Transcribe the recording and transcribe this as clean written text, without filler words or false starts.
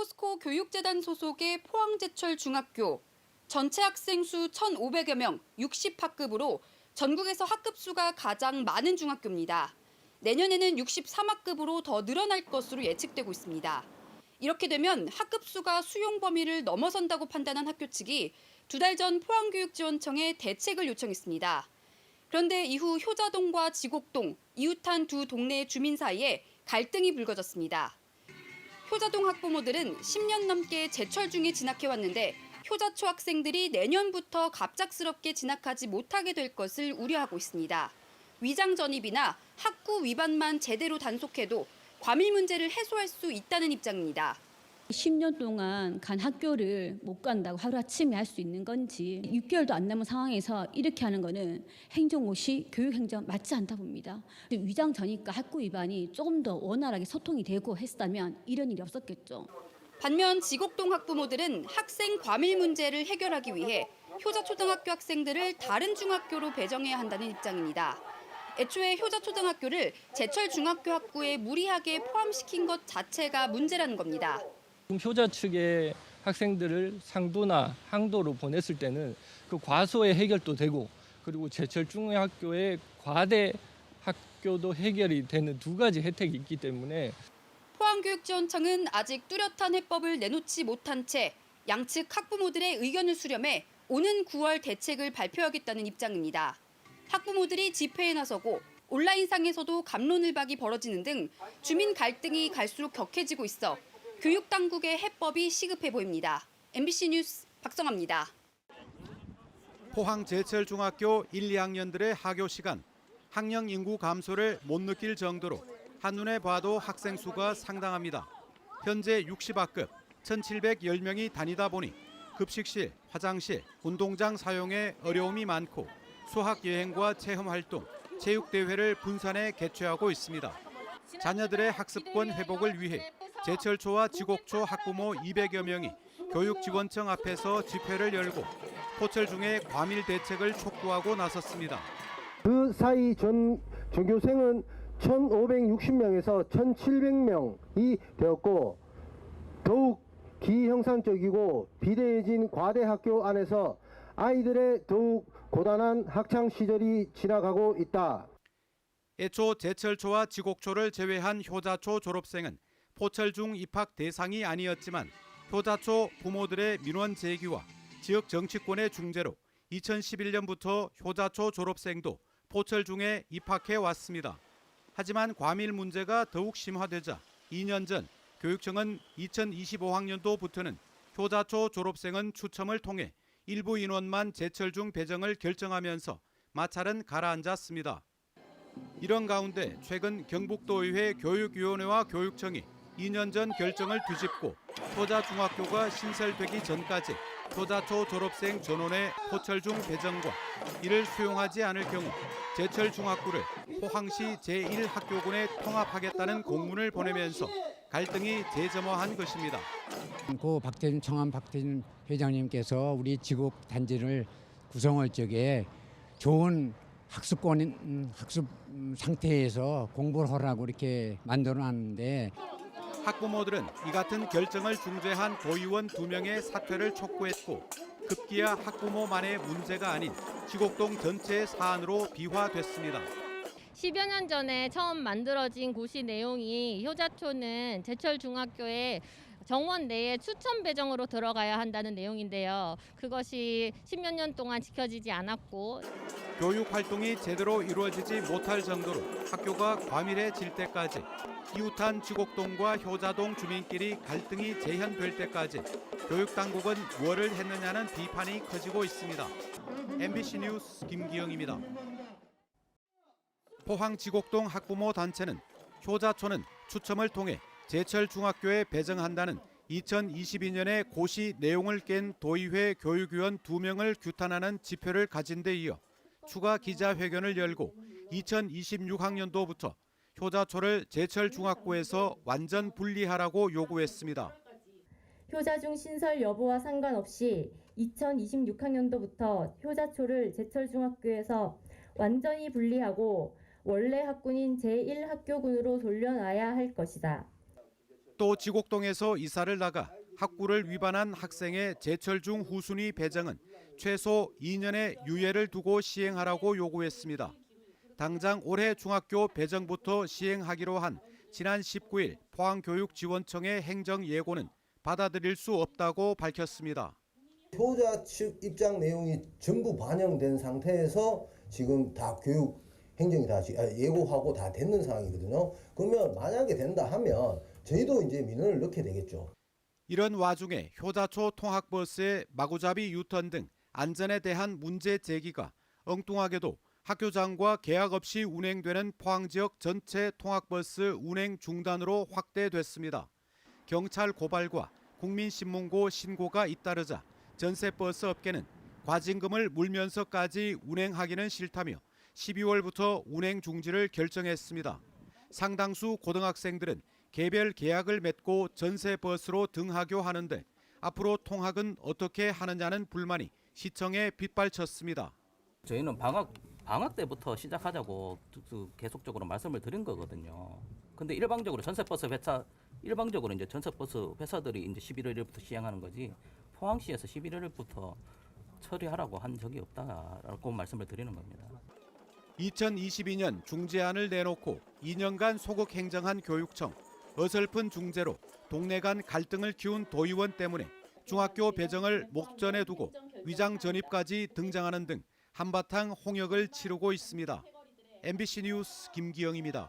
포스코 교육재단 소속의 포항제철중학교 전체 학생 수 1,500여 명 60학급으로 전국에서 학급 수가 가장 많은 중학교입니다. 내년에는 63학급으로 더 늘어날 것으로 예측되고 있습니다. 이렇게 되면 학급 수가 수용 범위를 넘어선다고 판단한 학교 측이 2달 전 포항교육지원청에 대책을 요청했습니다. 그런데 이후 효자동과 지곡동, 이웃한 두 동네의 주민 사이에 갈등이 불거졌습니다. 효자동 학부모들은 10년 넘게 제철 중에 진학해왔는데 효자초 학생들이 내년부터 갑작스럽게 진학하지 못하게 될 것을 우려하고 있습니다. 위장 전입이나 학구 위반만 제대로 단속해도 과밀 문제를 해소할 수 있다는 입장입니다. 10년 동안 간 학교를 못 간다고 하루아침에 할 수 있는 건지 6개월도 안 남은 상황에서 이렇게 하는 거는 행정고시 교육행정 맞지 않다 봅니다. 위장 전입과 학구 위반이 조금 더 원활하게 소통이 되고 했다면 이런 일이 없었겠죠. 반면 지곡동 학부모들은 학생 과밀 문제를 해결하기 위해 효자초등학교 학생들을 다른 중학교로 배정해야 한다는 입장입니다. 애초에 효자초등학교를 제철중학교 학구에 무리하게 포함시킨 것 자체가 문제라는 겁니다. 효자 측의 학생들을 상도나 항도로 보냈을 때는 그 과소의 해결도 되고 그리고 제철중학교의 과대 학교도 해결이 되는 두 가지 혜택이 있기 때문에 포항교육지원청은 아직 뚜렷한 해법을 내놓지 못한 채 양측 학부모들의 의견을 수렴해 오는 9월 대책을 발표하겠다는 입장입니다. 학부모들이 집회에 나서고 온라인상에서도 갑론을박이 벌어지는 등 주민 갈등이 갈수록 격해지고 있어 교육당국의 해법이 시급해 보입니다. MBC 뉴스 박성아입니다. 포항 제철중학교 1, 2학년들의 하교 시간, 학령 인구 감소를 못 느낄 정도로 한눈에 봐도 학생 수가 상당합니다. 현재 60학급 1,710명이 다니다 보니 급식실, 화장실, 운동장 사용에 어려움이 많고 수학 여행과 체험 활동, 체육 대회를 분산해 개최하고 있습니다. 자녀들의 학습권 회복을 위해 제철초와 지곡초 학부모 200여 명이 교육지원청 앞에서 집회를 열고 포철 중에 과밀 대책을 촉구하고 나섰습니다. 그 사이 전교생은 1,560명에서 1,700명이 되었고 더욱 기형상적이고 비대해진 과대 학교 안에서 아이들의 더욱 고단한 학창 시절이 지나가고 있다. 애초 제철초와 지곡초를 제외한 효자초 졸업생은 포철중 입학 대상이 아니었지만 효자초 부모들의 민원 제기와 지역 정치권의 중재로 2011년부터 효자초 졸업생도 포철중에 입학해 왔습니다. 하지만 과밀 문제가 더욱 심화되자 2년 전 교육청은 2025학년도부터는 효자초 졸업생은 추첨을 통해 일부 인원만 제철중 배정을 결정하면서 마찰은 가라앉았습니다. 이런 가운데 최근 경북도의회 교육위원회와 교육청이 2년 전 결정을 뒤집고 효자중학교가 신설되기 전까지 효자초 졸업생 전원의 포철중 배정과 이를 수용하지 않을 경우 제철중학교를 포항시 제1학교군에 통합하겠다는 공문을 보내면서 갈등이 재점화한 것입니다. 청암 박태진 회장님께서 우리 지곡 단지를 구성할 적에 좋은 학습 상태에서 공부를 하라고 이렇게 만들어놨는데 학부모들은 이 같은 결정을 중재한 도의원 2명의 사퇴를 촉구했고 급기야 학부모만의 문제가 아닌 지곡동 전체의 사안으로 비화됐습니다. 10여 년 전에 처음 만들어진 고시 내용이 효자초는 제철중학교에 정원 내에 추천 배정으로 들어가야 한다는 내용인데요. 그것이 10여 년 동안 지켜지지 않았고 교육 활동이 제대로 이루어지지 못할 정도로 학교가 과밀해질 때까지 이웃한 지곡동과 효자동 주민끼리 갈등이 재현될 때까지 교육당국은 무엇을 했느냐는 비판이 커지고 있습니다. MBC 뉴스 김기영입니다. 포항 지곡동 학부모 단체는 효자초는 추첨을 통해 제철중학교에 배정한다는 2022년의 고시 내용을 깬 도의회 교육위원 2명을 규탄하는 집회를 가진 데 이어 추가 기자회견을 열고 2026학년도부터 효자초를 제철중학교에서 완전 분리하라고 요구했습니다. 효자중 신설 여부와 상관없이 2026학년도부터 효자초를 제철중학교에서 완전히 분리하고 원래 학군인 제1학교군으로 돌려놔야 할 것이다. 또 지곡동에서 이사를 나가 학구를 위반한 학생의 제철 중 후순위 배정은 최소 2년의 유예를 두고 시행하라고 요구했습니다. 당장 올해 중학교 배정부터 시행하기로 한 지난 19일 포항교육지원청의 행정 예고는 받아들일 수 없다고 밝혔습니다. 효자 측 입장 내용이 전부 반영된 상태에서 지금 다 교육 행정이 다 예고하고 다 됐는 상황이거든요. 그러면 만약에 된다 하면 저희도 이제 민원을 넣게 되겠죠. 이런 와중에 효자초 통학버스의 마구잡이 유턴 등 안전에 대한 문제 제기가 엉뚱하게도 학교장과 계약 없이 운행되는 포항 지역 전체 통학버스 운행 중단으로 확대됐습니다. 경찰 고발과 국민신문고 신고가 잇따르자 전세버스 업계는 과징금을 물면서까지 운행하기는 싫다며 12월부터 운행 중지를 결정했습니다. 상당수 고등학생들은 개별 계약을 맺고 전세버스로 등하교하는데 앞으로 통학은 어떻게 하느냐는 불만이 시청에 빗발쳤습니다. 저희는 방학 때부터 시작하자고 계속적으로 말씀을 드린 거거든요. 근데 일방적으로 일방적으로 이제 전세버스 회사들이 이제 11월 1일부터 시행하는 거지 포항시에서 11월 1일부터 처리하라고 한 적이 없다라고 말씀을 드리는 겁니다. 2022년 중재안을 내놓고 2년간 소극 행정한 교육청. 어설픈 중재로 동네 간 갈등을 키운 도의원 때문에 중학교 배정을 목전에 두고 위장 전입까지 등장하는 등 한바탕 홍역을 치르고 있습니다. MBC 뉴스 김기영입니다.